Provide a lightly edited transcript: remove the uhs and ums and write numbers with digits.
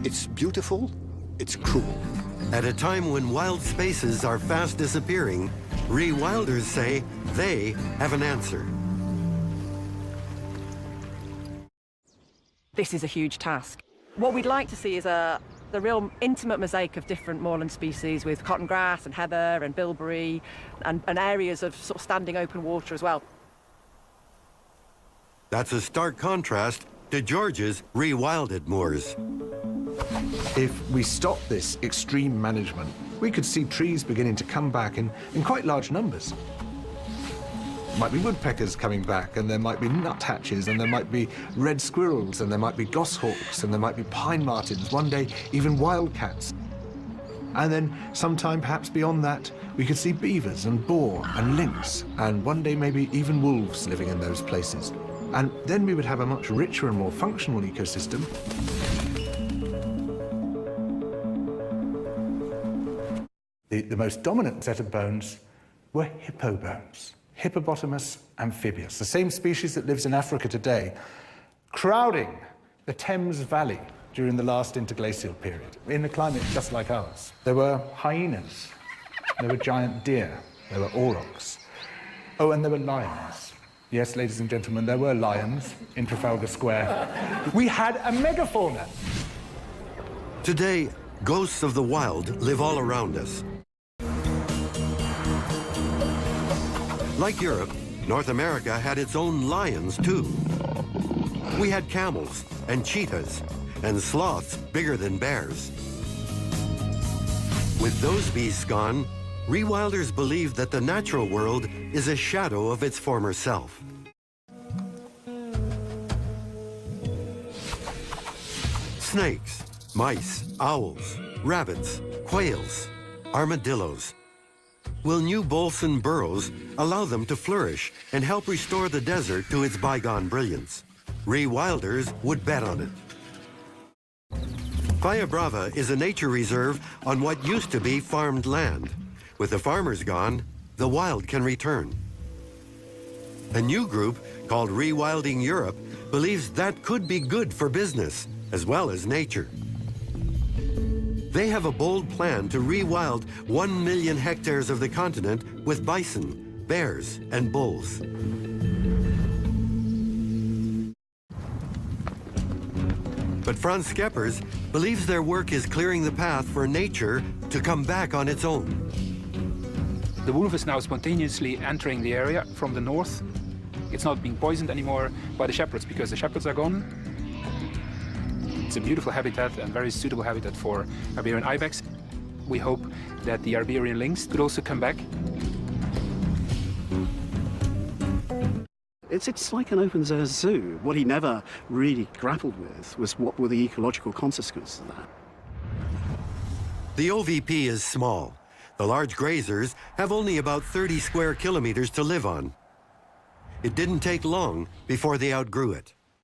It's beautiful, it's cruel. At a time when wild spaces are fast disappearing, rewilders say they have an answer. This is a huge task. What we'd like to see is the real intimate mosaic of different moorland species with cotton grass and heather and bilberry and areas of sort of standing open water as well. That's a stark contrast to George's rewilded moors. If we stop this extreme management, we could see trees beginning to come back in quite large numbers. There might be woodpeckers coming back, and there might be nuthatches, and there might be red squirrels, and there might be goshawks, and there might be pine martens, one day even wildcats. And then sometime perhaps beyond that, we could see beavers and boar and lynx, and one day maybe even wolves living in those places. And then we would have a much richer and more functional ecosystem. The most dominant set of bones were hippo bones. Hippopotamus amphibius, the same species that lives in Africa today, crowding the Thames Valley during the last interglacial period, in a climate just like ours. There were hyenas, there were giant deer, there were aurochs. Oh, and there were lions. Yes, ladies and gentlemen, there were lions in Trafalgar Square. We had a megafauna. Today, ghosts of the wild live all around us. Like Europe, North America had its own lions, too. We had camels and cheetahs and sloths bigger than bears. With those beasts gone, rewilders believe that the natural world is a shadow of its former self. Snakes, mice, owls, rabbits, quails, armadillos. Will new Bolson burrows allow them to flourish and help restore the desert to its bygone brilliance? Rewilders would bet on it. Playa Brava is a nature reserve on what used to be farmed land. With the farmers gone, the wild can return. A new group called Rewilding Europe believes that could be good for business as well as nature. They have a bold plan to rewild 1 million hectares of the continent with bison, bears, and bulls. But Franz Skeppers believes their work is clearing the path for nature to come back on its own. The wolf is now spontaneously entering the area from the north. It's not being poisoned anymore by the shepherds because the shepherds are gone. It's a beautiful habitat and very suitable habitat for Iberian ibex. We hope that the Iberian lynx could also come back. It's like an open zoo. What he never really grappled with was what were the ecological consequences of that. The OVP is small. The large grazers have only about 30 square kilometers to live on. It didn't take long before they outgrew it.